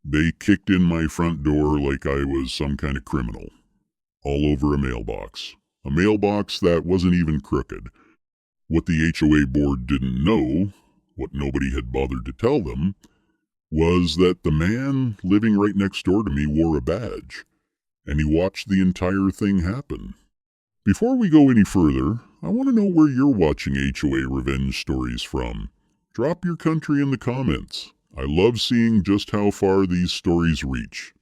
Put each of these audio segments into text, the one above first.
They kicked in my front door like I was some kind of criminal, all over a mailbox. A mailbox that wasn't even crooked. What the HOA board didn't know, what nobody had bothered to tell them, was that the man living right next door to me wore a badge, and he watched the entire thing happen. Before we go any further, I want to know where you're watching HOA Revenge Stories from. Drop your country in the comments. I love seeing just how far these stories reach.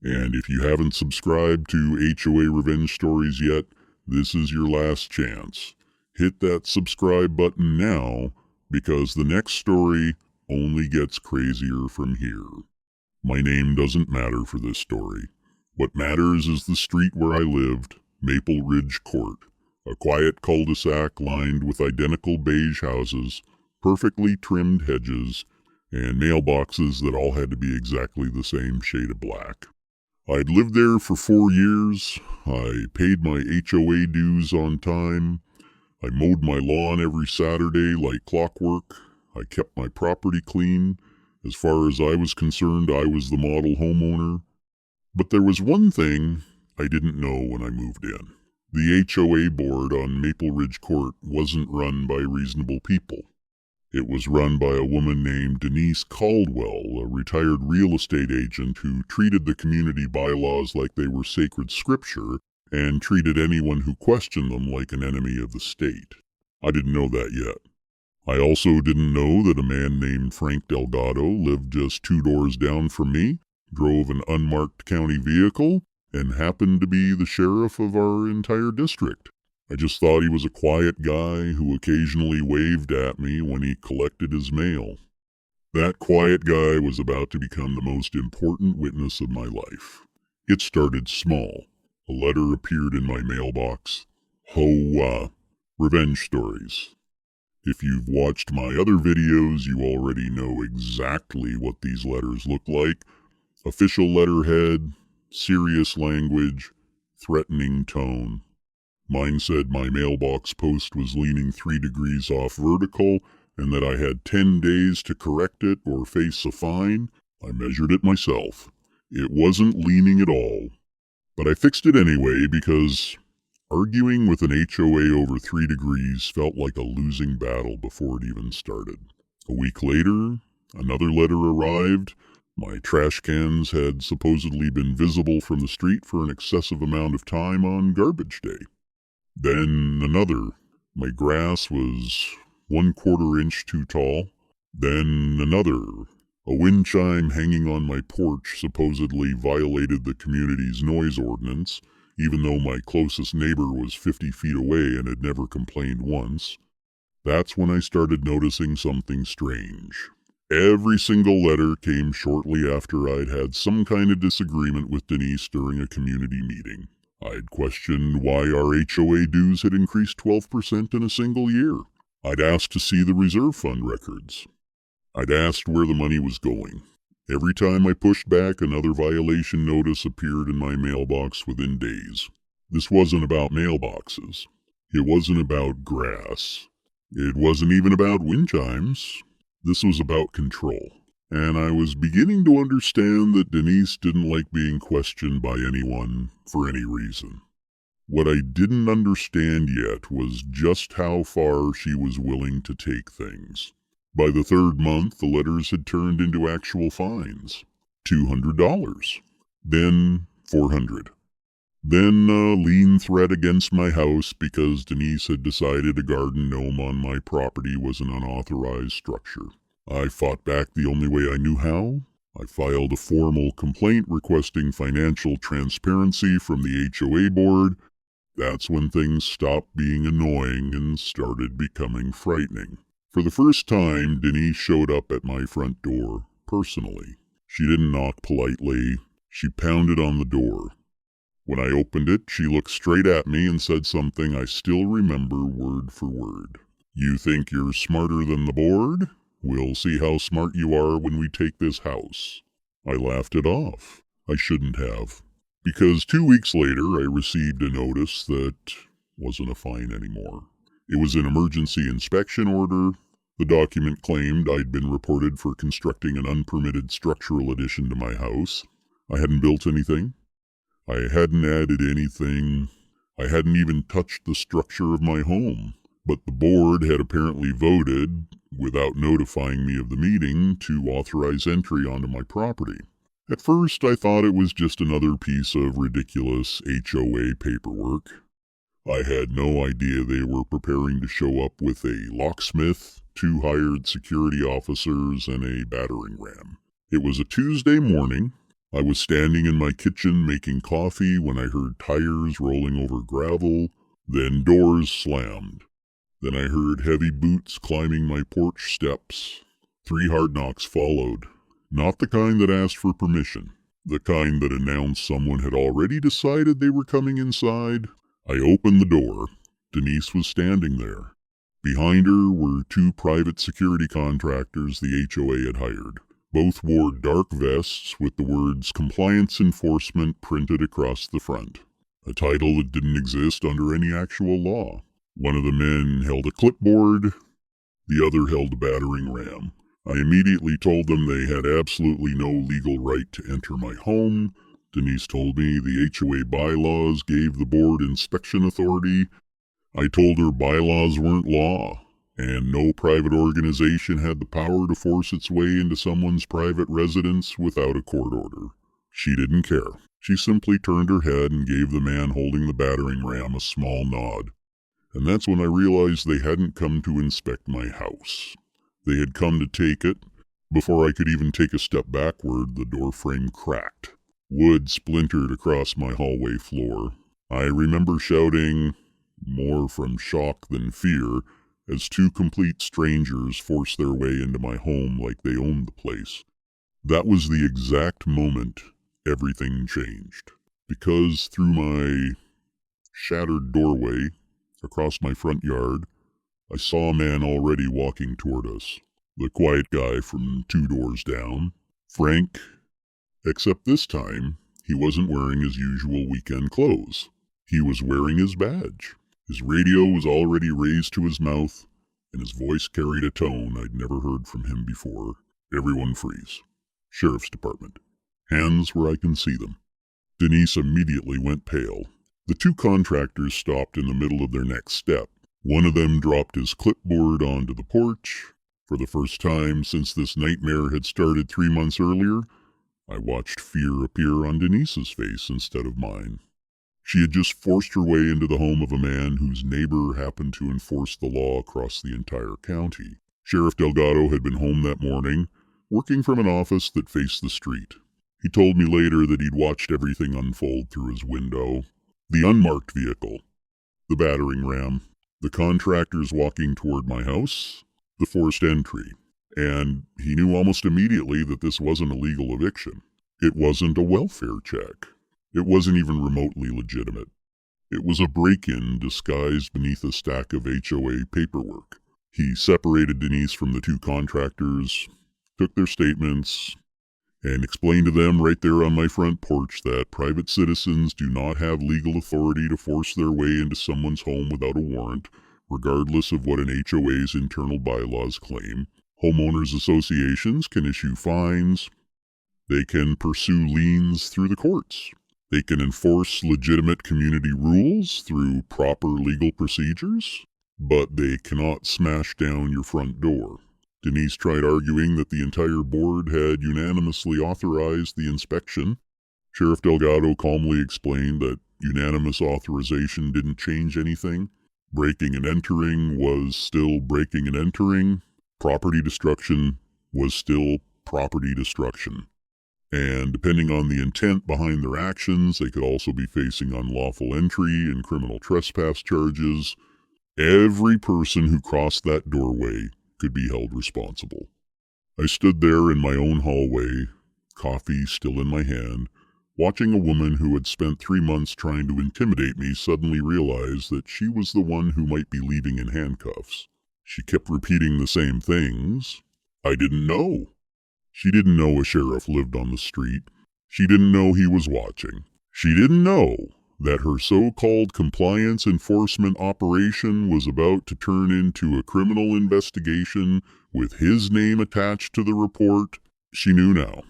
And if you haven't subscribed to HOA Revenge Stories yet, this is your last chance. Hit that subscribe button now, because the next story only gets crazier from here. My name doesn't matter for this story. What matters is the street where I lived, Maple Ridge Court, a quiet cul-de-sac lined with identical beige houses, perfectly trimmed hedges, and mailboxes that all had to be exactly the same shade of black. I'd lived there for 4 years. I paid my HOA dues on time. I mowed my lawn every Saturday like clockwork. I kept my property clean. As far as I was concerned, I was the model homeowner. But there was one thing I didn't know when I moved in. The HOA board on Maple Ridge Court wasn't run by reasonable people. It was run by a woman named Denise Caldwell, a retired real estate agent who treated the community bylaws like they were sacred scripture and treated anyone who questioned them like an enemy of the state. I didn't know that yet. I also didn't know that a man named Frank Delgado lived just 2 doors down from me, drove an unmarked county vehicle, and happened to be the sheriff of our entire district. I just thought he was a quiet guy who occasionally waved at me when he collected his mail. That quiet guy was about to become the most important witness of my life. It started small. A letter appeared in my mailbox. HOA Revenge Stories. If you've watched my other videos, you already know exactly what these letters look like. Official letterhead, serious language, threatening tone. Mine said my mailbox post was leaning 3 degrees off vertical and that I had 10 days to correct it or face a fine. I measured it myself. It wasn't leaning at all. But I fixed it anyway because arguing with an HOA over 3 degrees felt like a losing battle before it even started. A week later, another letter arrived. My trash cans had supposedly been visible from the street for an excessive amount of time on garbage day. Then another. My grass was 1/4 inch too tall. Then another. A wind chime hanging on my porch supposedly violated the community's noise ordinance, even though my closest neighbor was 50 feet away and had never complained once. That's when I started noticing something strange. Every single letter came shortly after I'd had some kind of disagreement with Denise during a community meeting. I'd questioned why our HOA dues had increased 12% in a single year. I'd asked to see the reserve fund records. I'd asked where the money was going. Every time I pushed back, another violation notice appeared in my mailbox within days. This wasn't about mailboxes. It wasn't about grass. It wasn't even about wind chimes. This was about control. And I was beginning to understand that Denise didn't like being questioned by anyone for any reason. What I didn't understand yet was just how far she was willing to take things. By the 3rd month, the letters had turned into actual fines. $200. Then $400. Then a lien threat against my house because Denise had decided a garden gnome on my property was an unauthorized structure. I fought back the only way I knew how. I filed a formal complaint requesting financial transparency from the HOA board. That's when things stopped being annoying and started becoming frightening. For the first time, Denise showed up at my front door, personally. She didn't knock politely. She pounded on the door. When I opened it, she looked straight at me and said something I still remember word for word. "You think you're smarter than the board? We'll see how smart you are when we take this house." I laughed it off. I shouldn't have. Because 2 weeks later, I received a notice that wasn't a fine anymore. It was an emergency inspection order. The document claimed I'd been reported for constructing an unpermitted structural addition to my house. I hadn't built anything. I hadn't added anything. I hadn't even touched the structure of my home. But the board had apparently voted, without notifying me of the meeting, to authorize entry onto my property. At first, I thought it was just another piece of ridiculous HOA paperwork. I had no idea they were preparing to show up with a locksmith, 2 hired security officers, and a battering ram. It was a Tuesday morning. I was standing in my kitchen making coffee when I heard tires rolling over gravel, then doors slammed. Then I heard heavy boots climbing my porch steps. 3 hard knocks followed. Not the kind that asked for permission. The kind that announced someone had already decided they were coming inside. I opened the door. Denise was standing there. Behind her were 2 private security contractors the HOA had hired. Both wore dark vests with the words Compliance Enforcement printed across the front, a title that didn't exist under any actual law. One of the men held a clipboard, the other held a battering ram. I immediately told them they had absolutely no legal right to enter my home. Denise told me the HOA bylaws gave the board inspection authority. I told her bylaws weren't law, and no private organization had the power to force its way into someone's private residence without a court order. She didn't care. She simply turned her head and gave the man holding the battering ram a small nod. And that's when I realized they hadn't come to inspect my house. They had come to take it. Before I could even take a step backward, the door frame cracked. Wood splintered across my hallway floor. I remember shouting, more from shock than fear, as 2 complete strangers forced their way into my home like they owned the place. That was the exact moment everything changed. Because through my shattered doorway, across my front yard, I saw a man already walking toward us. The quiet guy from 2 doors down. Frank. Except this time, he wasn't wearing his usual weekend clothes. He was wearing his badge. His radio was already raised to his mouth, and his voice carried a tone I'd never heard from him before. Everyone freeze. Sheriff's Department. Hands where I can see them. Denise immediately went pale. The 2 contractors stopped in the middle of their next step. One of them dropped his clipboard onto the porch. For the first time since this nightmare had started 3 months earlier, I watched fear appear on Denise's face instead of mine. She had just forced her way into the home of a man whose neighbor happened to enforce the law across the entire county. Sheriff Delgado had been home that morning, working from an office that faced the street. He told me later that he'd watched everything unfold through his window. The unmarked vehicle, the battering ram, the contractors walking toward my house, the forced entry. And he knew almost immediately that this wasn't a legal eviction. It wasn't a welfare check. It wasn't even remotely legitimate. It was a break-in disguised beneath a stack of HOA paperwork. He separated Denise from the 2 contractors, took their statements, and explained to them right there on my front porch that private citizens do not have legal authority to force their way into someone's home without a warrant, regardless of what an HOA's internal bylaws claim. Homeowners associations can issue fines. They can pursue liens through the courts. They can enforce legitimate community rules through proper legal procedures, but they cannot smash down your front door. Denise tried arguing that the entire board had unanimously authorized the inspection. Sheriff Delgado calmly explained that unanimous authorization didn't change anything. Breaking and entering was still breaking and entering. Property destruction was still property destruction. And depending on the intent behind their actions, they could also be facing unlawful entry and criminal trespass charges. Every person who crossed that doorway could be held responsible. I stood there in my own hallway, coffee still in my hand, watching a woman who had spent 3 months trying to intimidate me suddenly realize that she was the one who might be leaving in handcuffs. She kept repeating the same things. I didn't know. She didn't know a sheriff lived on the street. She didn't know he was watching. She didn't know that her so-called compliance enforcement operation was about to turn into a criminal investigation with his name attached to the report, she knew now.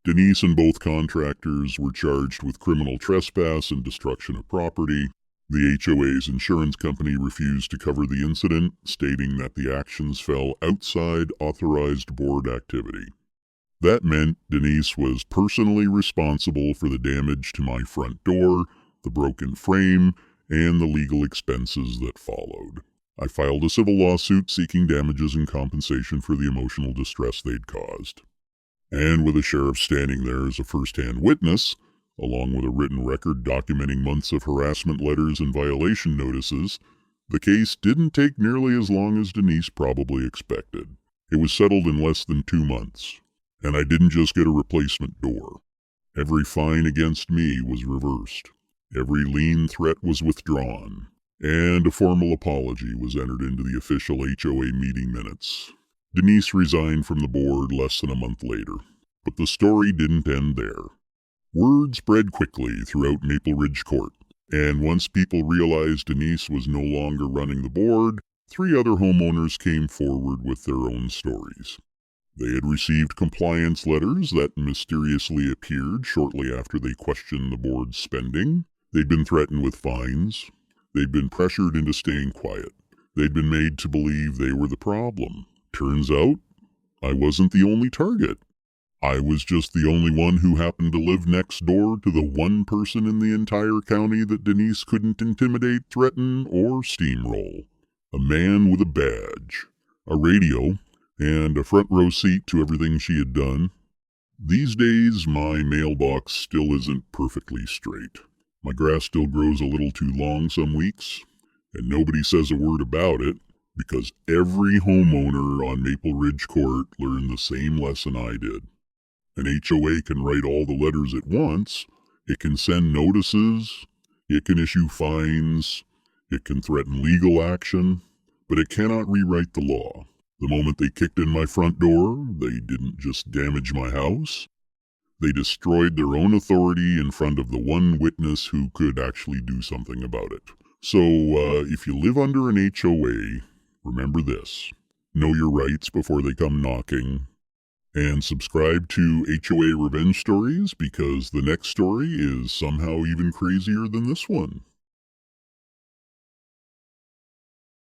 Denise and both contractors were charged with criminal trespass and destruction of property. The HOA's insurance company refused to cover the incident, stating that the actions fell outside authorized board activity. That meant Denise was personally responsible for the damage to my front door, the broken frame, and the legal expenses that followed. I filed a civil lawsuit seeking damages and compensation for the emotional distress they'd caused. And with a sheriff standing there as a first-hand witness, along with a written record documenting months of harassment letters and violation notices, the case didn't take nearly as long as Denise probably expected. It was settled in less than 2 months. And I didn't just get a replacement door. Every fine against me was reversed. Every lien threat was withdrawn. And a formal apology was entered into the official HOA meeting minutes. Denise resigned from the board less than a month later. But the story didn't end there. Word spread quickly throughout Maple Ridge Court. And once people realized Denise was no longer running the board, 3 other homeowners came forward with their own stories. They had received compliance letters that mysteriously appeared shortly after they questioned the board's spending. They'd been threatened with fines. They'd been pressured into staying quiet. They'd been made to believe they were the problem. Turns out, I wasn't the only target. I was just the only one who happened to live next door to the one person in the entire county that Denise couldn't intimidate, threaten, or steamroll. A man with a badge, a radio, and a front row seat to everything she had done. These days, my mailbox still isn't perfectly straight. My grass still grows a little too long some weeks, and nobody says a word about it because every homeowner on Maple Ridge Court learned the same lesson I did. An HOA can write all the letters it wants, it can send notices, it can issue fines, it can threaten legal action, but it cannot rewrite the law. The moment they kicked in my front door, they didn't just damage my house. They destroyed their own authority in front of the one witness who could actually do something about it. So, if you live under an HOA, remember this. Know your rights before they come knocking. And subscribe to HOA Revenge Stories because the next story is somehow even crazier than this one.